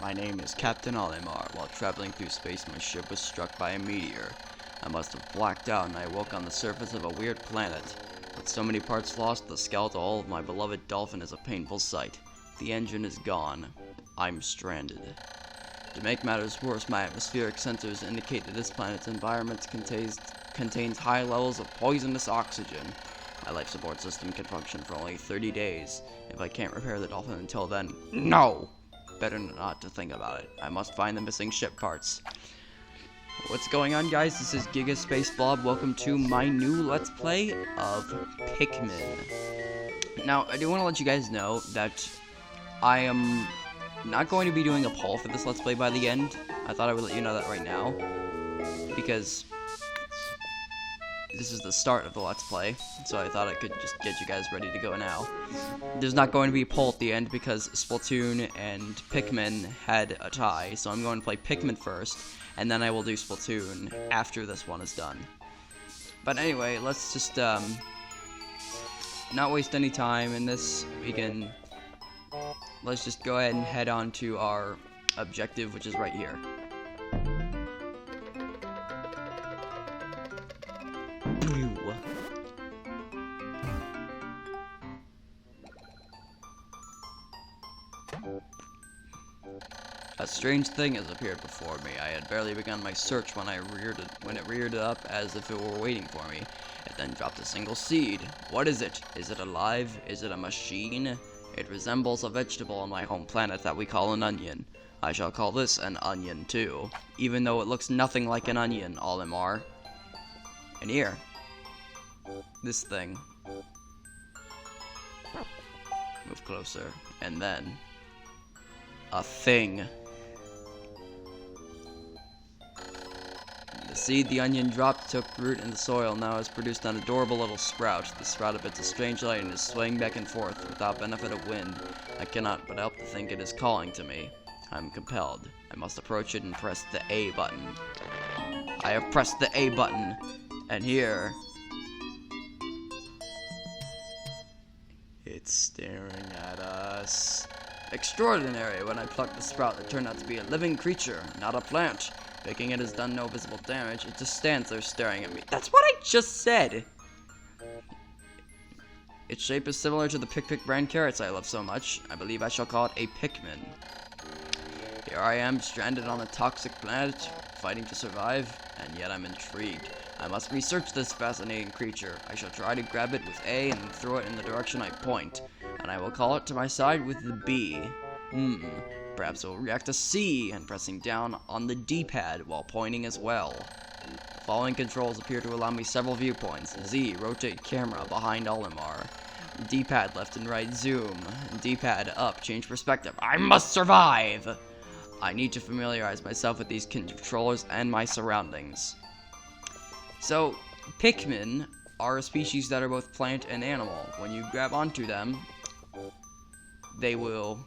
My name is Captain Olimar. While traveling through space, my ship was struck by a meteor. I must have blacked out and I woke on the surface of a weird planet. With so many parts lost, the skeletal of my beloved dolphin is a painful sight. The engine is gone. I'm stranded. To make matters worse, my atmospheric sensors indicate that this planet's environment contains high levels of poisonous oxygen. My life support system can function for only 30 days. If I can't repair the dolphin until then, no! Better not to think about it. I must find the missing ship parts. What's going on, guys? This is Giga Space Blob. Welcome to my new Let's Play of Pikmin. Now, I do want to let you guys know that I am not going to be doing a poll for this Let's Play by the end. I thought I would let you know that right now, because this is the start of the Let's Play, so I thought I could just get you guys ready to go now. There's not going to be a poll at the end because Splatoon and Pikmin had a tie, so I'm going to play Pikmin first, and then I will do Splatoon after this one is done. But anyway, let's just not waste any time in this. Let's just go ahead and head on to our objective, which is right here. A strange thing has appeared before me. I had barely begun my search when it reared up as if it were waiting for me. It then dropped a single seed. What is it? Is it alive? Is it a machine? It resembles a vegetable on my home planet that we call an onion. I shall call this an onion too, even though it looks nothing like an onion, Olimar. And here, this thing. Move closer, and then a thing. The seed the onion dropped took root in the soil, now has produced an adorable little sprout. The sprout emits a strange light and is swaying back and forth without benefit of wind. I cannot but help to think it is calling to me. I'm compelled. I must approach it and press the A button. I have pressed the A button, and here it's staring at us. Extraordinary! When I plucked the sprout, it turned out to be a living creature, not a plant. Picking it has done no visible damage. It just stands there staring at me. That's what I just said! Its shape is similar to the Pick brand carrots I love so much. I believe I shall call it a Pikmin. Here I am, stranded on a toxic planet, fighting to survive, and yet I'm intrigued. I must research this fascinating creature. I shall try to grab it with A and throw it in the direction I point, and I will call it to my side with the B. Perhaps it will react to C and pressing down on the D-pad while pointing as well. The following controls appear to allow me several viewpoints. Z, rotate camera behind Olimar. D-pad left and right, zoom. D-pad up, change perspective. I must survive! I need to familiarize myself with these controllers and my surroundings. So, Pikmin are a species that are both plant and animal. When you grab onto them, they will...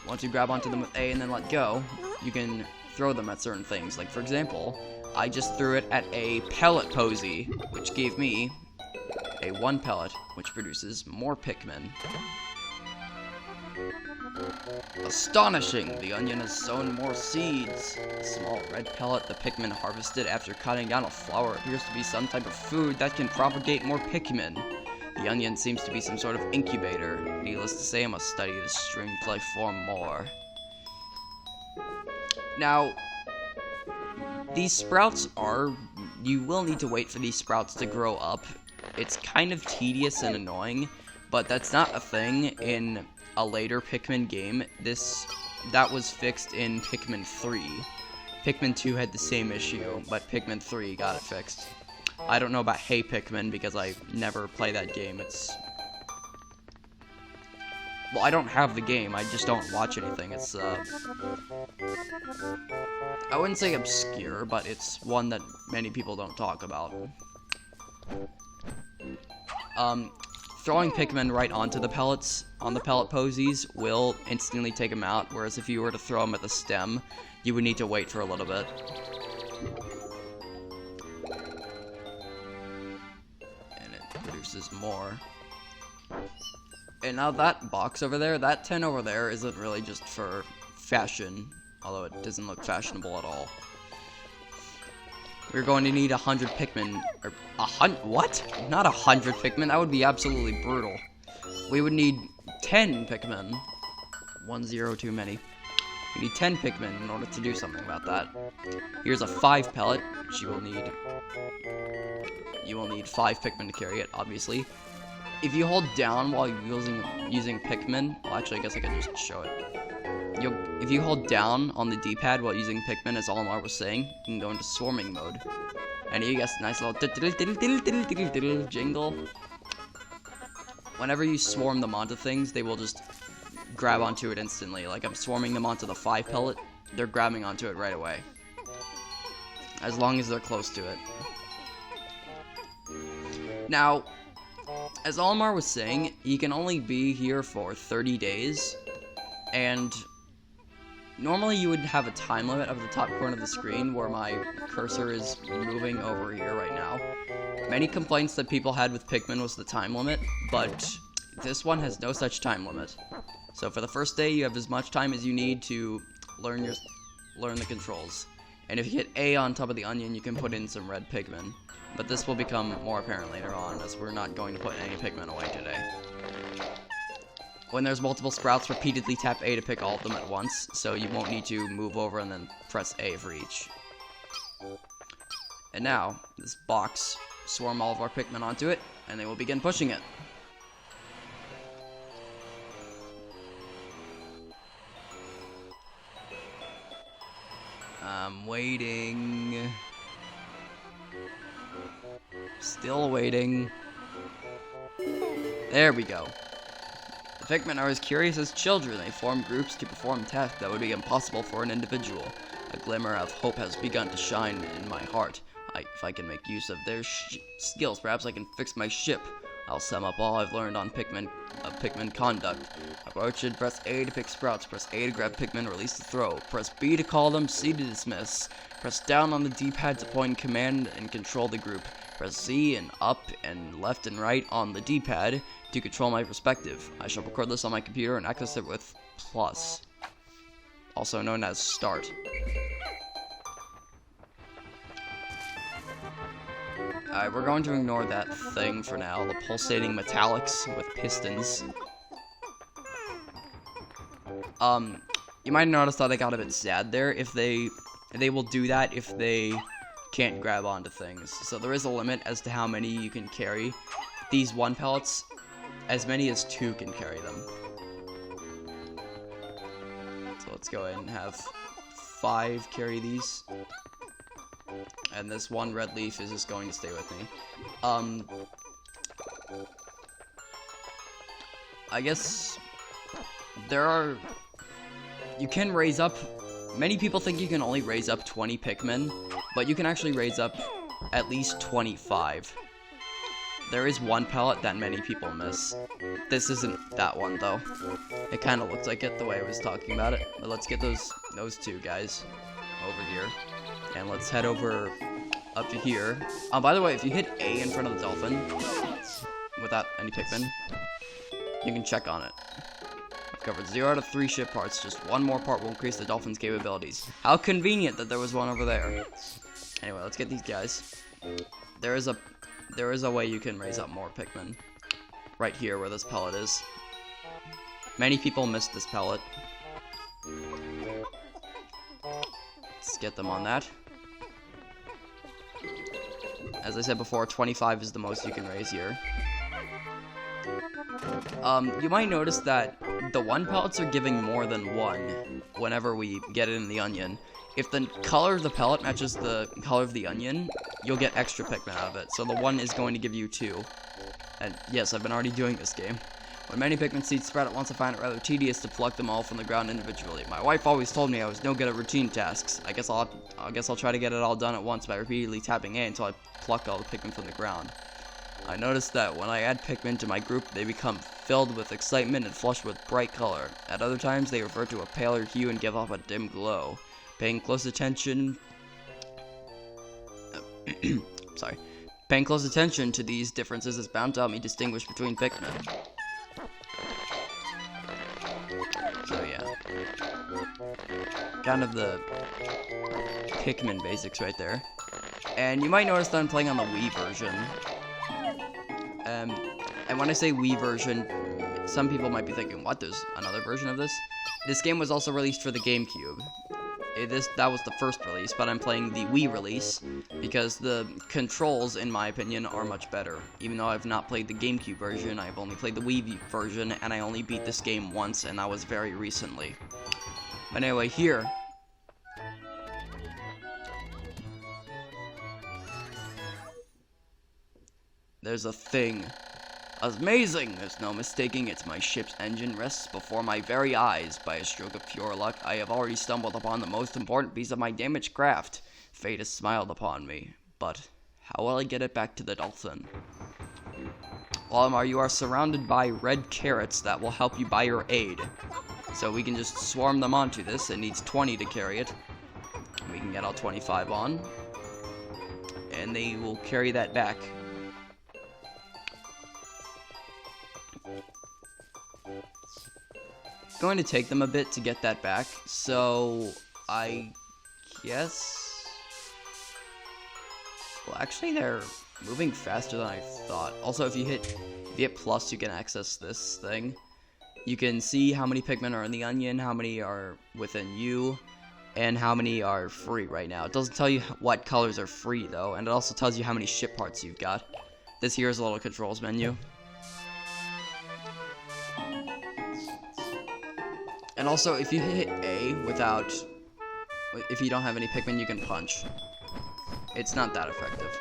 Once you grab onto them with A and then let go, you can throw them at certain things. Like, for example, I just threw it at a pellet posy, which gave me a 1 pellet, which produces more Pikmin. Astonishing! The onion has sown more seeds. A small red pellet the Pikmin harvested after cutting down a flower appears to be some type of food that can propagate more Pikmin. The onion seems to be some sort of incubator. Needless to say, I must study this strange life form more. Now, these sprouts you will need to wait for these sprouts to grow up. It's kind of tedious and annoying, but that's not a thing in a later Pikmin game. That was fixed in Pikmin 3. Pikmin 2 had the same issue, but Pikmin 3 got it fixed. I don't know about Hey Pikmin because I never play that game. Well, I don't have the game, I just don't watch anything. It's, I wouldn't say obscure, but it's one that many people don't talk about. Throwing Pikmin right onto the pellets, on the pellet posies, will instantly take them out, whereas if you were to throw them at the stem, you would need to wait for a little bit. Produces more. And now that box over there, that tin over there, isn't really just for fashion, although it doesn't look fashionable at all. We're going to need 100 Pikmin, or what? Not 100 Pikmin, that would be absolutely brutal. We would need 10 Pikmin. 1-0 too many. We need 10 Pikmin in order to do something about that. Here's a 5 pellet, which you will need 5 Pikmin to carry it, obviously. If you hold down while you're using Pikmin, well, actually, I guess I can just show it. If you hold down on the D-pad while using Pikmin, as Olimar was saying, you can go into swarming mode. And you get a nice little jingle. Whenever you swarm them onto things, they will just grab onto it instantly. Like, I'm swarming them onto the 5 pellet, they're grabbing onto it right away. As long as they're close to it. Now, as Olimar was saying, he can only be here for 30 days, and normally you would have a time limit of the top corner of the screen where my cursor is moving over here right now. Many complaints that people had with Pikmin was the time limit, but this one has no such time limit. So for the first day, you have as much time as you need to learn the controls. And if you hit A on top of the onion, you can put in some red Pikmin. But this will become more apparent later on, as we're not going to put any Pikmin away today. When there's multiple sprouts, repeatedly tap A to pick all of them at once, so you won't need to move over and then press A for each. And now, this box, swarm all of our Pikmin onto it, and they will begin pushing it. I'm waiting. Still waiting. There we go. The Pikmin are as curious as children. They form groups to perform tasks that would be impossible for an individual. A glimmer of hope has begun to shine in my heart. If I can make use of their skills, perhaps I can fix my ship. I'll sum up all I've learned on Pikmin conduct. Approach it, press A to pick sprouts, press A to grab Pikmin, release to throw, press B to call them, C to dismiss, press down on the D-pad to point command and control the group, press Z and up and left and right on the D-pad to control my perspective. I shall record this on my computer and access it with plus, also known as start. Alright, we're going to ignore that thing for now, the pulsating metallics with pistons. You might notice that I got a bit sad there. If they will do that if they can't grab onto things. So there is a limit as to how many you can carry. These 1 pellets, as many as 2 can carry them. So let's go ahead and have 5 carry these. And this 1 red leaf is just going to stay with me. I guess you can raise up, many people think you can only raise up 20 Pikmin, but you can actually raise up at least 25. There is 1 pellet that many people miss. This isn't that one though. It kind of looks like it the way I was talking about it. But let's get those 2 guys over here. And let's head over up to here. By the way, if you hit A in front of the dolphin, without any Pikmin, you can check on it. I've covered 0 out of 3 ship parts. Just 1 more part will increase the dolphin's capabilities. How convenient that there was 1 over there. Anyway, let's get these guys. There is a way you can raise up more Pikmin. Right here where this pellet is. Many people missed this pellet. Let's get them on that. As I said before, 25 is the most you can raise here. You might notice that the 1 pellets are giving more than 1 whenever we get it in the onion. If the color of the pellet matches the color of the onion, you'll get extra Pikmin out of it. So the 1 is going to give you 2. And yes, I've been already doing this game. When many Pikmin seeds sprout at once, I find it rather tedious to pluck them all from the ground individually. My wife always told me I was no good at routine tasks. I guess I'll try to get it all done at once by repeatedly tapping A until I pluck all the Pikmin from the ground. I noticed that when I add Pikmin to my group, they become filled with excitement and flushed with bright color. At other times, they revert to a paler hue and give off a dim glow. Paying close attention to these differences is bound to help me distinguish between Pikmin. So yeah. kind of the Pikmin basics right there. And you might notice that I'm playing on the Wii version. And when I say Wii version, some people might be thinking, what, there's another version of this? This game was also released for the GameCube. That was the first release, but I'm playing the Wii release because the controls, in my opinion, are much better. Even though I've not played the GameCube version, I've only played the Wii version, and I only beat this game once, and that was very recently. But anyway, here. There's a thing. Amazing! There's no mistaking it's my ship's engine rests before my very eyes. By a stroke of pure luck, I have already stumbled upon the most important piece of my damaged craft. Fate has smiled upon me. But how will I get it back to the dolphin? Olimar, you are surrounded by red carrots that will help you by your aid. So we can just swarm them onto this. It needs 20 to carry it. We can get all 25 on. And they will carry that back. Going to take them a bit to get that back, so I guess. Well, actually, they're moving faster than I thought. Also, if you hit plus, you can access this thing. You can see how many Pikmin are in the onion, how many are within you, and how many are free right now. It doesn't tell you what colors are free though, and it also tells you how many ship parts you've got. This here is a little controls menu. And also, if you hit A if you don't have any Pikmin, you can punch. It's not that effective.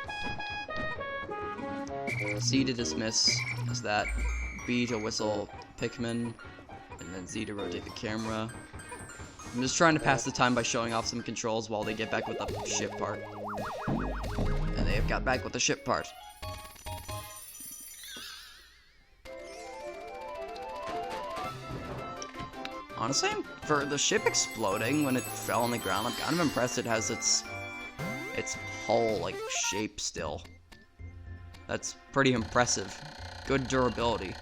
C to dismiss is that. B to whistle Pikmin. And then Z to rotate the camera. I'm just trying to pass the time by showing off some controls while they get back with the ship part. And they have got back with the ship part. Honestly, for the ship exploding when it fell on the ground, I'm kind of impressed it has its hull, like, shape still. That's pretty impressive. Good durability.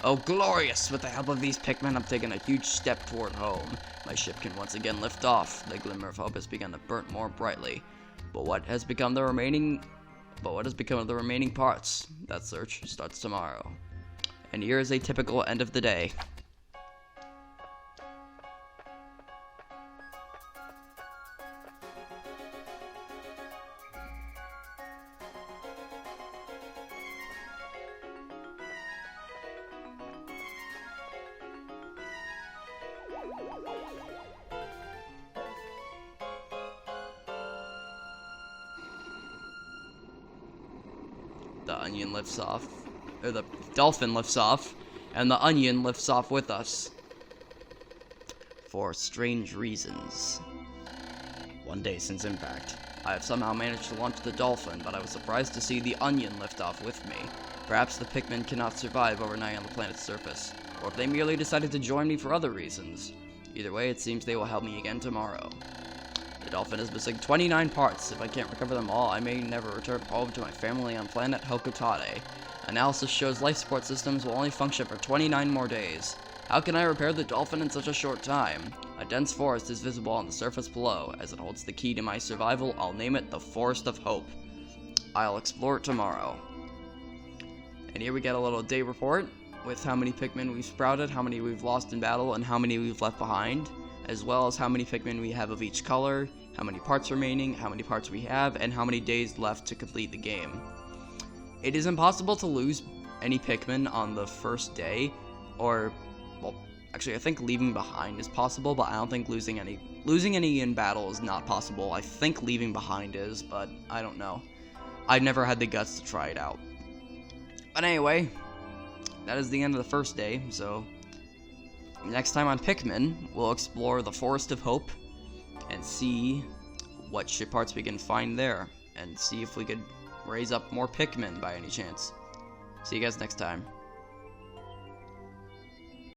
Oh, glorious! With the help of these Pikmin, I'm taking a huge step toward home. My ship can once again lift off. The glimmer of hope has begun to burn more brightly. But what has become of the remaining parts? That search starts tomorrow. And here is a typical end of the day. The onion lifts off, or the dolphin lifts off, and the onion lifts off with us. For strange reasons. One day since impact, I have somehow managed to launch the dolphin, but I was surprised to see the onion lift off with me. Perhaps the Pikmin cannot survive overnight on the planet's surface, or if they merely decided to join me for other reasons. Either way, it seems they will help me again tomorrow. The dolphin is missing 29 parts. If I can't recover them all, I may never return home to my family on planet Hokotade. Analysis shows life support systems will only function for 29 more days. How can I repair the dolphin in such a short time? A dense forest is visible on the surface below. As it holds the key to my survival, I'll name it the Forest of Hope. I'll explore it tomorrow. And here we get a little day report with how many Pikmin we've sprouted, how many we've lost in battle, and how many we've left behind, as well as how many Pikmin we have of each color, how many parts remaining, how many parts we have, and how many days left to complete the game. It is impossible to lose any Pikmin on the first day, or, well, actually I think leaving behind is possible, but I don't think losing any in battle is not possible. I think leaving behind is, but I don't know. I've never had the guts to try it out. But anyway, that is the end of the first day, so next time on Pikmin, we'll explore the Forest of Hope and see what ship parts we can find there, and see if we could raise up more Pikmin by any chance. See you guys next time.